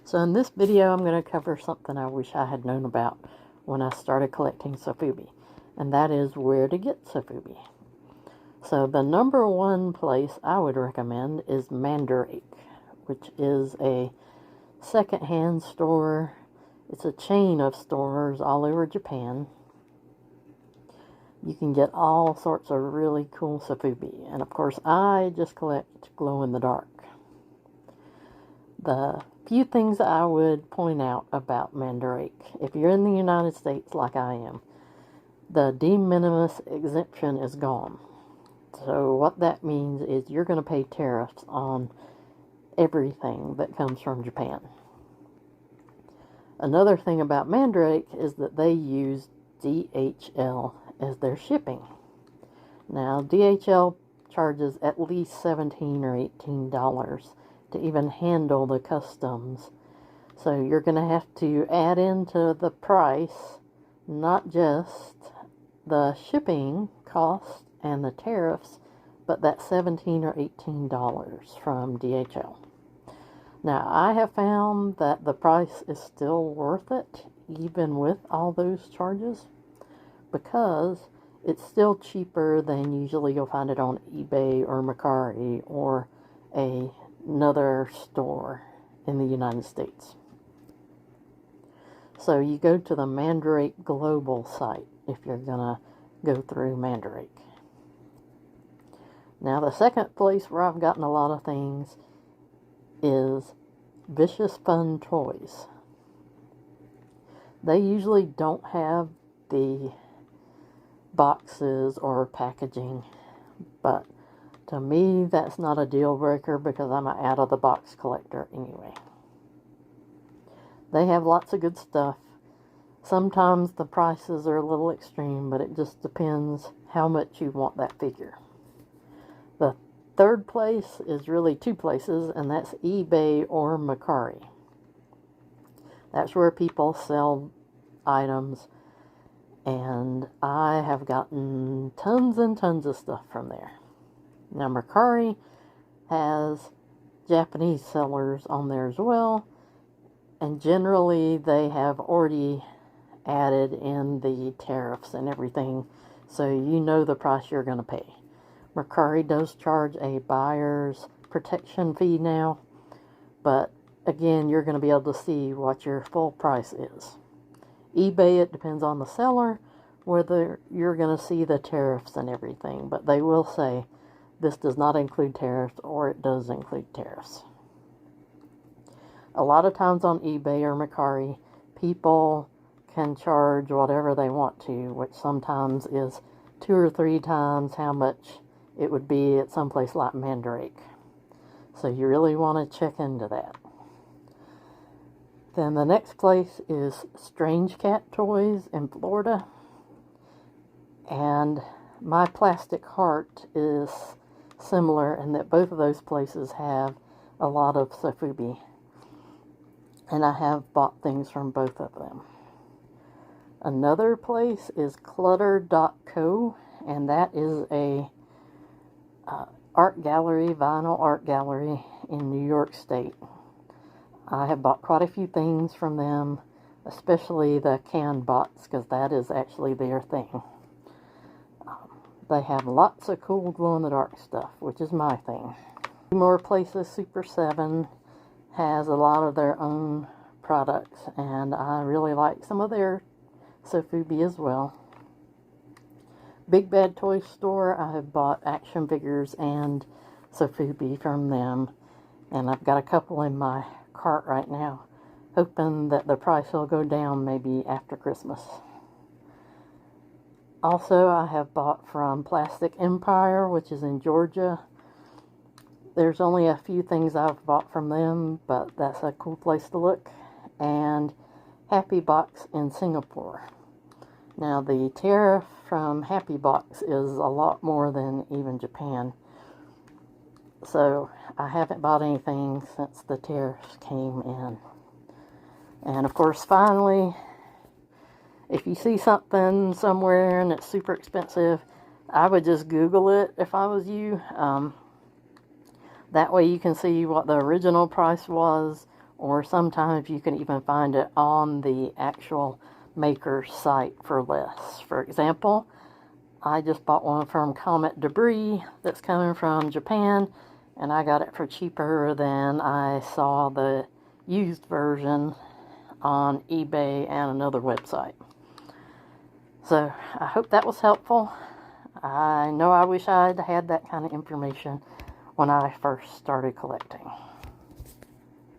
So in this video, I'm going to cover something I wish I had known about when I started collecting Sofubi, and that is where to get Sofubi. So the number one place I would recommend is Mandarake, which is a secondhand store. It's a chain of stores all over Japan. You can get all sorts of really cool Sofubi, and of course I just collect glow-in-the-dark. The few things I would point out about Mandarake: if you're in the United States like I am, the de minimis exemption is gone. So what that means is you're going to pay tariffs on everything that comes from Japan. Another thing about Mandarake is that they use DHL as their shipping. Now, DHL charges at least $17 or $18 to even handle the customs. So you're going to have to add into the price not just the shipping cost and the tariffs, but that $17 or $18 from DHL. Now, I have found that the price is still worth it, even with all those charges, because it's still cheaper than usually you'll find it on eBay or Mercari or another store in the United States. So you go to the Mandarake Global site if you're going to go through Mandarake. Now, the second place where I've gotten a lot of things is Vicious Fun Toys. They usually don't have the boxes or packaging, but to me that's not a deal breaker because I'm an out-of-the-box collector anyway. They have lots of good stuff. Sometimes the prices are a little extreme, but it just depends how much you want that figure. The third place is really two places, and that's eBay or Mercari. That's where people sell items, and I have gotten tons and tons of stuff from there. Now, Mercari has Japanese sellers on there as well, and generally they have already added in the tariffs and everything, so you know the price you're going to pay. Mercari does charge a buyer's protection fee now, but again, you're going to be able to see what your full price is. eBay, it depends on the seller whether you're going to see the tariffs and everything, but they will say this does not include tariffs or it does include tariffs. A lot of times on eBay or Mercari, people can charge whatever they want to, which sometimes is 2 or 3 times how much it would be at some place like Mandarake. So you really want to check into that. Then the next place is Strange Cat Toys in Florida. And My Plastic Heart is similar in that both of those places have a lot of Sofubi. And I have bought things from both of them. Another place is Clutter.co, and that is a art gallery, vinyl art gallery in New York State. I have bought quite a few things from them, especially the can bots, because that is actually their thing. They have lots of cool glow-in-the-dark stuff, which is my thing. More places, Super 7 has a lot of their own products, and I really like some of their Sofubi as well. Big Bad Toy Store, I have bought action figures and Sofubi from them, and I've got a couple in my cart right now, hoping that the price will go down maybe after Christmas. Also, I have bought from Plastic Empire, which is in Georgia. There's only a few things I've bought from them, but that's a cool place to look. And Happy Box in Singapore. Now, the tariff from Happy Box is a lot more than even Japan. So, I haven't bought anything since the tariffs came in. And, of course, finally, if you see something somewhere and it's super expensive, I would just Google it if I was you. That way you can see what the original price was, or sometimes you can even find it on the actual maker's site for less. For example, I just bought one from Comet Debris that's coming from Japan, and I got it for cheaper than I saw the used version on eBay and another website. So I hope that was helpful. I know I wish I'd had that kind of information when I first started collecting.